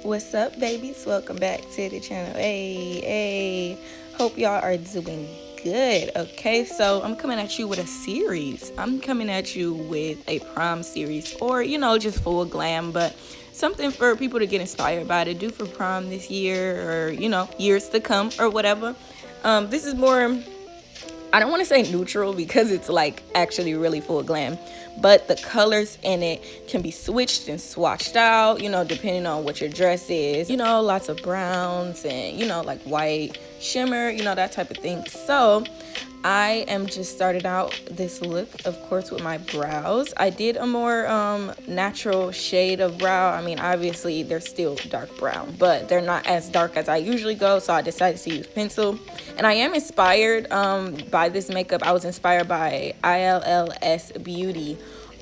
What's up, babies? Welcome back to the channel. Hey, hope y'all are doing good. Okay, so I'm coming at you with a series. I'm coming at you with a prom series, or just full glam, but something for people to get inspired by to do for prom this year, or years to come, or whatever. This is more, I don't want to say neutral because it's like actually really full glam, but the colors in it can be switched and swatched out, depending on what your dress is, lots of browns and, like white shimmer, that type of thing. So I am just starting out this look, of course, with my brows. I did a more natural shade of brow. I mean, obviously they're still dark brown, but they're not as dark as I usually go, so I decided to use pencil. And I am inspired by this makeup. I was inspired by ILLS Beauty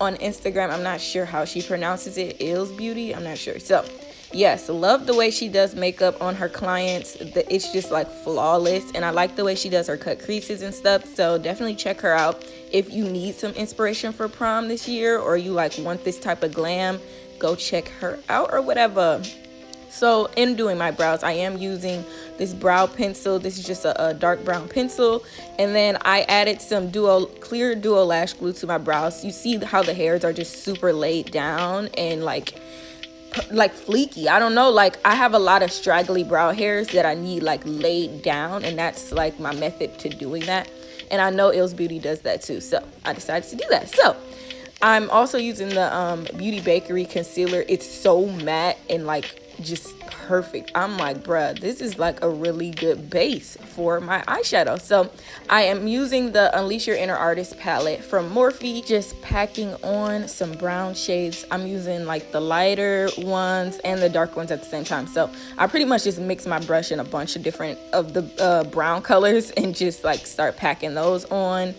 on Instagram. I'm not sure how she pronounces it. Ills Beauty, I'm not sure. So yes, love the way she does makeup on her clients. It's just like flawless, and I like the way she does her cut creases and stuff. So definitely check her out if you need some inspiration for prom this year, or you like want this type of glam. Go check her out or whatever. So in doing my brows, I am using this brow pencil. This is just a dark brown pencil, and then I added some clear duo lash glue to my brows. You see how the hairs are just super laid down and like fleeky. I don't know, like I have a lot of straggly brow hairs that I need like laid down, and that's like my method to doing that. And I know Ills Beauty does that too, so I decided to do that. So I'm also using the Beauty Bakery concealer. It's so matte and like just perfect. I'm like, bruh, this is like a really good base for my eyeshadow. So I am using the Unleash Your Inner Artist palette from Morphe, just packing on some brown shades. I'm using like the lighter ones and the dark ones at the same time. So I pretty much just mix my brush in a bunch of different of the brown colors and just like start packing those on.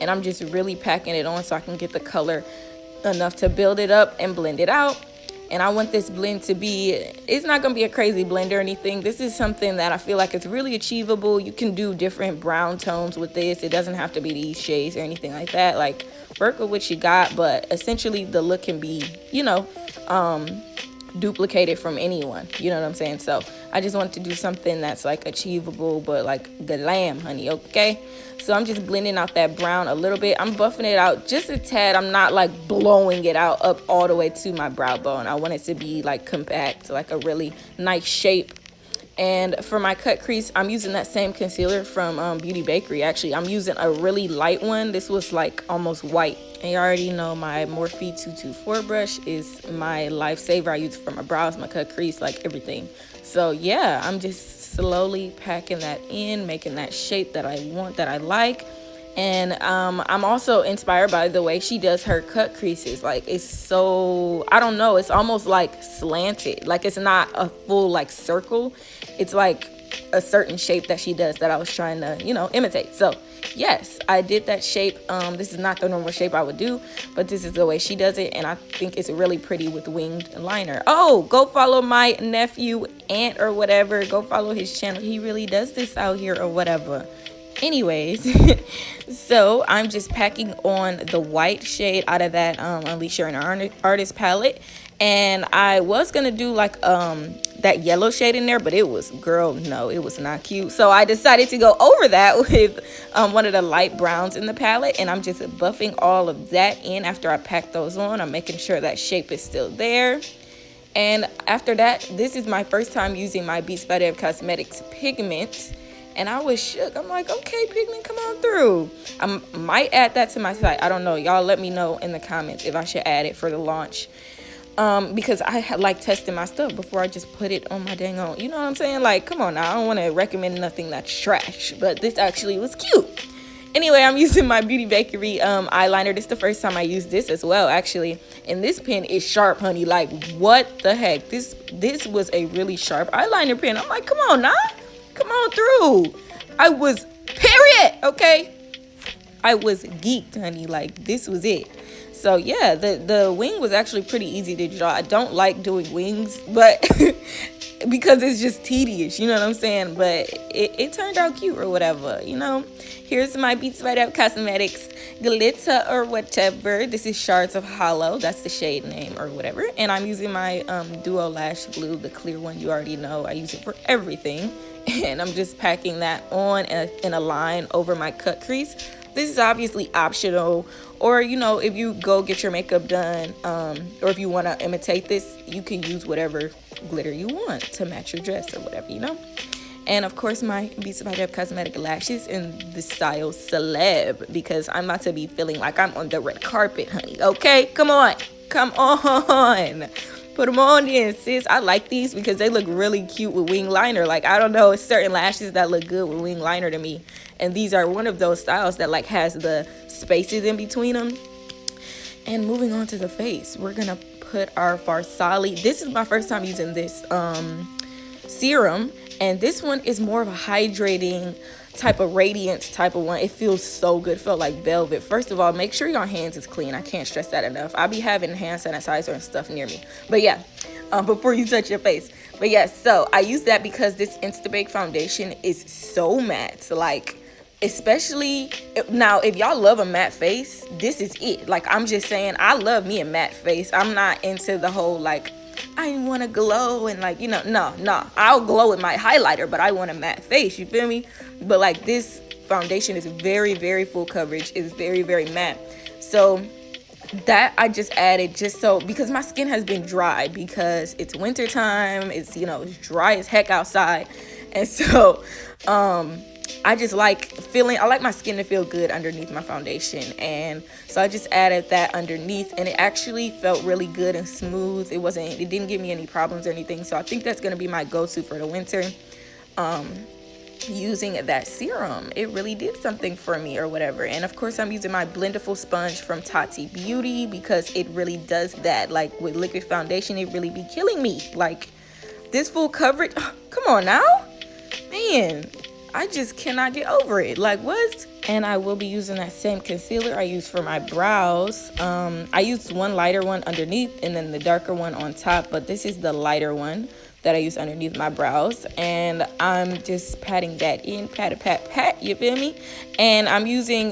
And I'm just really packing it on so I can get the color enough to build it up and blend it out. And I want this blend to be, it's not going to be a crazy blend or anything. This is something that I feel like it's really achievable. You can do different brown tones with this. It doesn't have to be these shades or anything like that. Like, work with what you got, but essentially the look can be, duplicated from anyone. You know what I'm saying? So I just want to do something that's like achievable, but like glam, honey, okay? So I'm just blending out that brown a little bit. I'm buffing it out just a tad. I'm not like blowing it out up all the way to my brow bone. I want it to be like compact, like a really nice shape. And for my cut crease, I'm using that same concealer from Beauty Bakery. Actually, I'm using a really light one. This was like almost white. And you already know my Morphe 224 brush is my lifesaver. I use it for my brows, my cut crease, like everything. So yeah, I'm just slowly packing that in, making that shape that I want, that I like. And I'm also inspired by the way she does her cut creases. Like, it's so, I don't know, it's almost like slanted. Like, it's not a full like circle. It's like a certain shape that she does that I was trying to, imitate. So yes, I did that shape. This is not the normal shape I would do, but this is the way she does it, and I think it's really pretty with winged liner. Oh, go follow my nephew, aunt, or whatever. Go follow his channel. He really does this out here or whatever. Anyways, so I'm just packing on the white shade out of that Unleash Your Inner Artist palette, and I was gonna do like that yellow shade in there, but it was, girl, no, it was not cute. So I decided to go over that with one of the light browns in the palette, and I'm just buffing all of that in after I pack those on. I'm making sure that shape is still there. And after that, this is my first time using my BeatsByDeb Cosmetics Pigment. And I was shook. I'm like, okay, Pigment, come on through. I might add that to my site. I don't know. Y'all let me know in the comments if I should add it for the launch. Because I like testing my stuff before I just put it on my dang on. You know what I'm saying? Like, come on now. I don't want to recommend nothing that's trash. But this actually was cute. Anyway, I'm using my Beauty Bakery eyeliner. This is the first time I used this as well, actually. And this pen is sharp, honey. Like, what the heck? This was a really sharp eyeliner pen. I'm like, come on now. Come on through. I was, period, okay? I was geeked, honey. Like, this was it. So yeah, the wing was actually pretty easy to draw. I don't like doing wings, but because it's just tedious, you know what I'm saying? But it turned out cute or whatever, you know. Here's my BeatsByDeb Cosmetics glitter or whatever. This is Shards of Hollow, that's the shade name or whatever. And I'm using my Duo Lash Glue, the clear one, you already know. I use it for everything. And I'm just packing that on in a line over my cut crease. This is obviously optional, or you know, if you go get your makeup done, or if you want to imitate this, you can use whatever glitter you want to match your dress or whatever, you know. And of course, my BeatsByDeb cosmetic lashes in the style Celeb, because I'm about to be feeling like I'm on the red carpet, honey. Okay, come on, put them on then, sis. I like these because they look really cute with wing liner. Like, I don't know, it's certain lashes that look good with wing liner to me, and these are one of those styles that like has the spaces in between them. And moving on to the face, we're gonna put our Farsali. This is my first time using this serum, and this one is more of a hydrating type of radiance type of one. It feels so good, felt like velvet. First of all, make sure your hands is clean. I can't stress that enough. I'll be having hand sanitizer and stuff near me, but yeah, before you touch your face. But yeah, so I use that because this Instabake foundation is so matte. Like, especially now, if y'all love a matte face, this is it. Like, I'm just saying, I love me a matte face. I'm not into the whole like I want to glow and like, you know, no, I'll glow with my highlighter, but I want a matte face, you feel me? But like, this foundation is very, very full coverage. It's very, very matte. So that I just added just so, because my skin has been dry because it's winter time. It's, you know, it's dry as heck outside. And so I just like I like my skin to feel good underneath my foundation, and so I just added that underneath, and it actually felt really good and smooth. It didn't give me any problems or anything, so I think that's going to be my go-to for the winter. Using that serum, it really did something for me or whatever. And of course, I'm using my Blendiful Sponge from Tati Beauty because it really does that. Like, with liquid foundation, it really be killing me. Like, this full coverage, come on now, man, I just cannot get over it. Like, what? And I will be using that same concealer I use for my brows. I used one lighter one underneath and then the darker one on top, but this is the lighter one that I use underneath my brows, and I'm just patting that in, pat, you feel me? And I'm using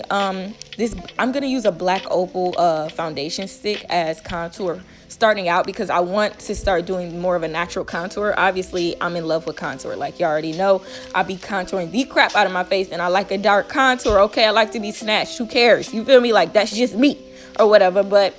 this, I'm gonna use a black opal foundation stick as contour starting out, because I want to start doing more of a natural contour. Obviously, I'm in love with contour, like you already know. I be contouring the crap out of my face, and I like a dark contour, okay? I like to be snatched, who cares? You feel me? Like, that's just me or whatever. But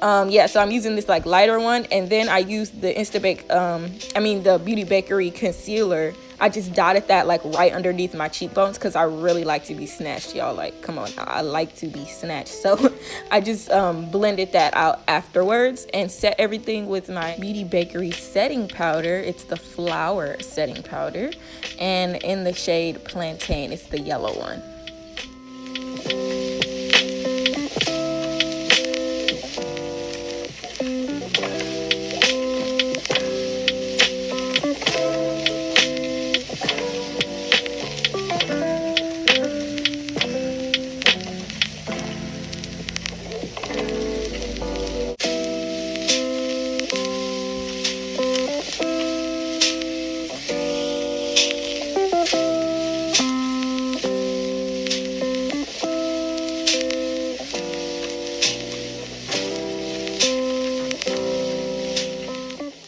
yeah, so I'm using this like lighter one, and then I used the Instabake, the Beauty Bakery concealer. I just dotted that like right underneath my cheekbones because I really like to be snatched, y'all. Like, come on, I like to be snatched. So I just blended that out afterwards and set everything with my Beauty Bakery setting powder. It's the flower setting powder, and in the shade Plantain, it's the yellow one.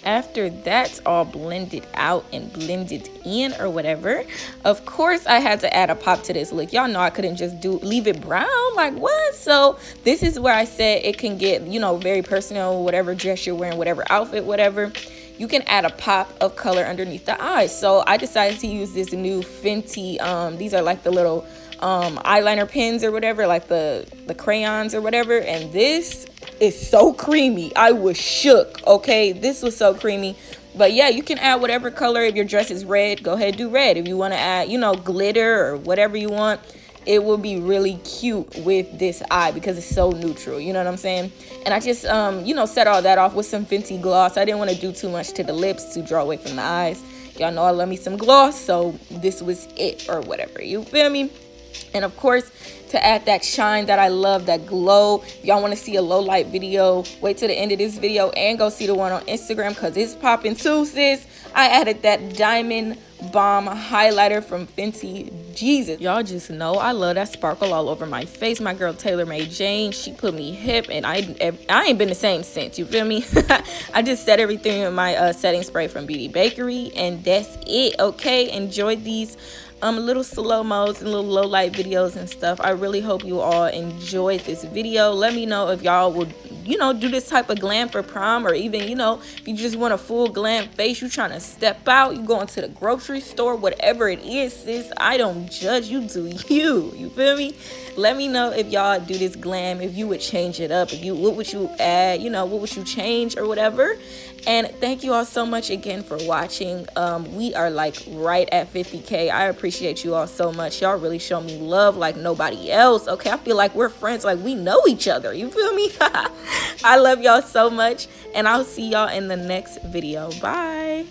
After that's all blended out and blended in or whatever, of course I had to add a pop to this look. Y'all know I couldn't just leave it brown, like what? So this is where I said it can get, you know, very personal, whatever dress you're wearing, whatever outfit, whatever. You can add a pop of color underneath the eyes. So I decided to use this new Fenty, these are like the little eyeliner pens or whatever, like the crayons or whatever, and this is so creamy. I was shook, okay? This was so creamy. But yeah, you can add whatever color. If your dress is red, go ahead, do red. If you want to add, you know, glitter or whatever you want, it will be really cute with this eye because it's so neutral, you know what I'm saying? And I just you know, set all that off with some Fenty gloss. I didn't want to do too much to the lips to draw away from the eyes. Y'all know I love me some gloss, so this was it or whatever, you feel me? And of course, to add that shine that I love, that glow, if y'all want to see a low light video, wait till the end of this video and go see the one on Instagram because it's popping too, sis. I added that Diamond Bomb highlighter from Fenty. Jesus, y'all just know I love that sparkle all over my face. My girl Taylor Made Jane, she put me hip, and I ain't been the same since, you feel me? I just set everything in my setting spray from Beauty Bakery, and that's it. Okay, enjoyed these little slow-mos and little low light videos and stuff. I really hope you all enjoyed this video. Let me know if y'all would, you know, do this type of glam for prom, or even, you know, if you just want a full glam face, you trying to step out, you going to the grocery store, whatever it is, sis, I don't judge. You do you feel me? Let me know if y'all do this glam, if you would change it up, if you, what would you add, you know, what would you change or whatever. And thank you all so much again for watching. We are like right at 50K. I appreciate you all so much. Y'all really show me love like nobody else. Okay, I feel like we're friends, like we know each other, you feel me? I love y'all so much, and I'll see y'all in the next video. Bye.